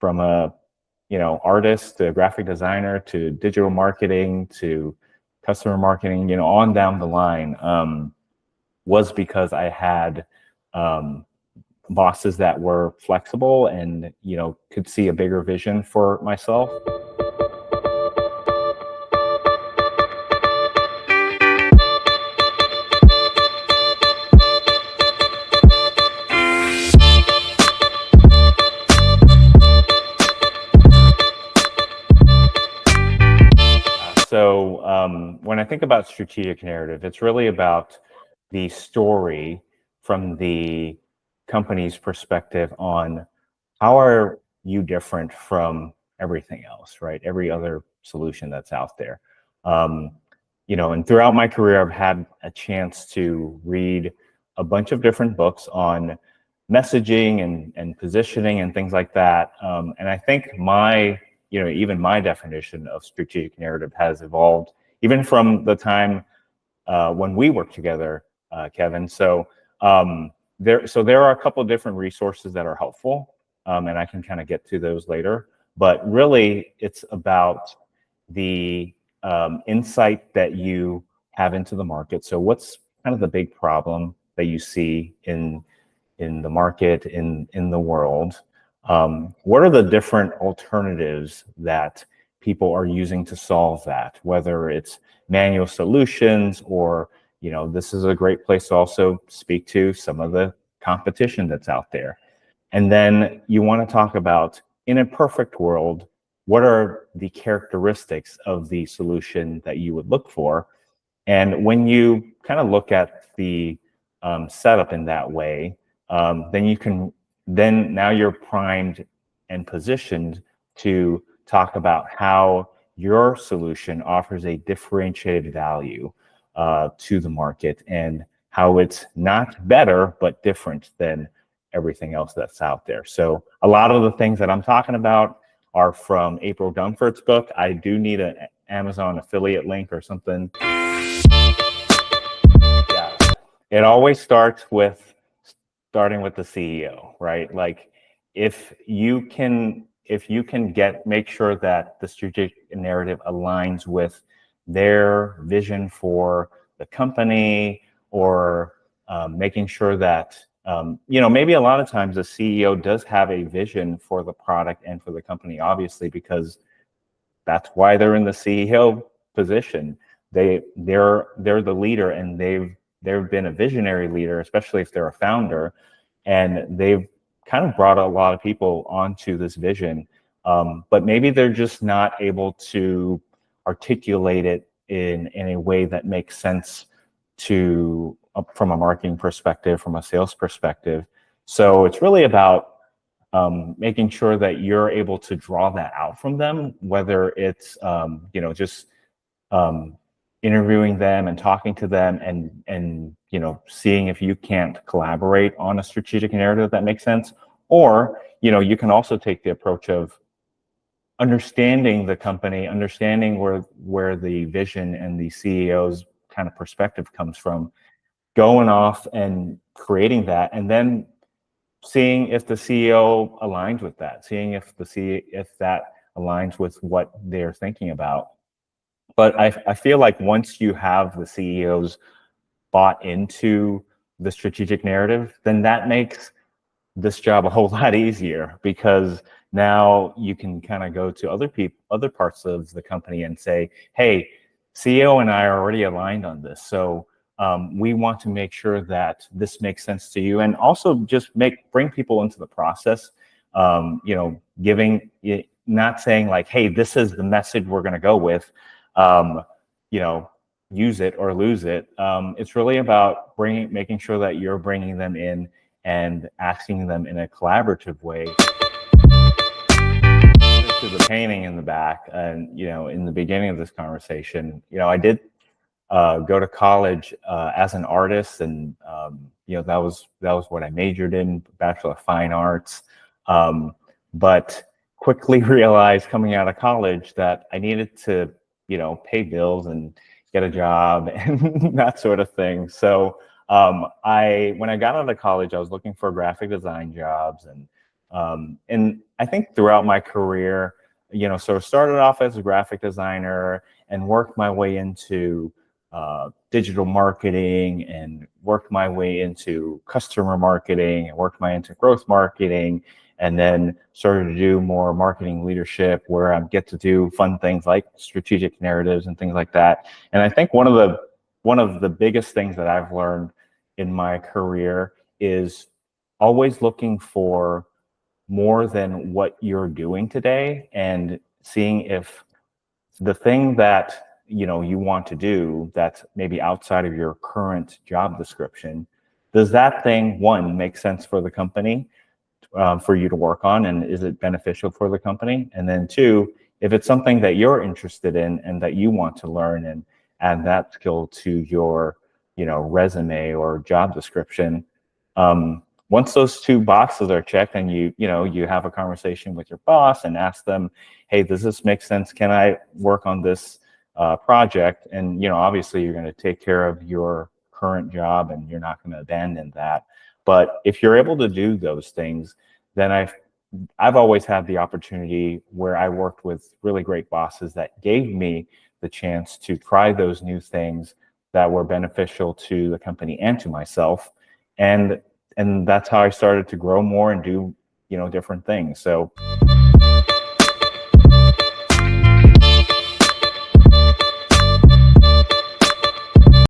from a artist to graphic designer to digital marketing to customer marketing, on down the line, was because I had bosses that were flexible and could see a bigger vision for myself. So when I think about strategic narrative, it's really about the story from the company's perspective on how are you different from everything else, right? Every other solution that's out there. And throughout my career, I've had a chance to read a bunch of different books on messaging and positioning and things like that. And I think even my definition of strategic narrative has evolved even from the time when we worked together, Kevin. So there are a couple of different resources that are helpful, and I can kind of get to those later. But really, it's about the insight that you have into the market. So what's kind of the big problem that you see in the market, in the world? What are the different alternatives that people are using to solve that, whether it's manual solutions or, this is a great place to also speak to some of the competition that's out there. And then you want to talk about, in a perfect world, what are the characteristics of the solution that you would look for? And when you kind of look at the setup in that way, then now you're primed and positioned to talk about how your solution offers a differentiated value to the market and how it's not better, but different than everything else that's out there. So a lot of the things that I'm talking about are from April Dunford's book. I do need an Amazon affiliate link or something. Yeah, it always starting with the CEO, right? Like if you can make sure that the strategic narrative aligns with their vision for the company, or making sure that maybe a lot of times the CEO does have a vision for the product and for the company, obviously, because that's why they're in the CEO position. They're the leader, and they've been a visionary leader, especially if they're a founder, and they've kind of brought a lot of people onto this vision, but maybe they're just not able to articulate it in a way that makes sense to from a marketing perspective, from a sales perspective. So it's really about making sure that you're able to draw that out from them, whether it's just interviewing them and talking to them and seeing if you can't collaborate on a strategic narrative that makes sense. Or you can also take the approach of understanding the company, understanding where the vision and the CEO's kind of perspective comes from, going off and creating that, and then seeing if the CEO aligns with that, seeing if that aligns with what they're thinking about. But I feel like once you have the CEOs bought into the strategic narrative, then that makes this job a whole lot easier, because now you can kind of go to other parts of the company and say, hey, CEO and I are already aligned on this. So we want to make sure that this makes sense to you, and also just bring people into the process, not saying like, hey, this is the message we're going to go with, use it or lose it. It's really about making sure that you're bringing them in and asking them in a collaborative way. To the painting in the back, and in the beginning of this conversation, I did go to college as an artist, and that was what I majored in, Bachelor of Fine Arts. But quickly realized coming out of college that I needed to pay bills and get a job and that sort of thing. So when I got out of college, I was looking for graphic design jobs and And I think throughout my career, sort of started off as a graphic designer and worked my way into digital marketing and worked my way into customer marketing and worked my way into growth marketing, and then started to do more marketing leadership where I get to do fun things like strategic narratives and things like that. And I think one of the biggest things that I've learned in my career is always looking for more than what you're doing today and seeing if the thing that you want to do that's maybe outside of your current job description, does that thing, one, make sense for the company, for you to work on, and is it beneficial for the company? And then two, if it's something that you're interested in and that you want to learn and add that skill to your resume or job description, once those two boxes are checked and you have a conversation with your boss and ask them, hey, does this make sense? Can I work on this project? And obviously you're going to take care of your current job and you're not going to abandon that. But if you're able to do those things, then I've always had the opportunity where I worked with really great bosses that gave me the chance to try those new things that were beneficial to the company and to myself. And that's how I started to grow more and do different things. So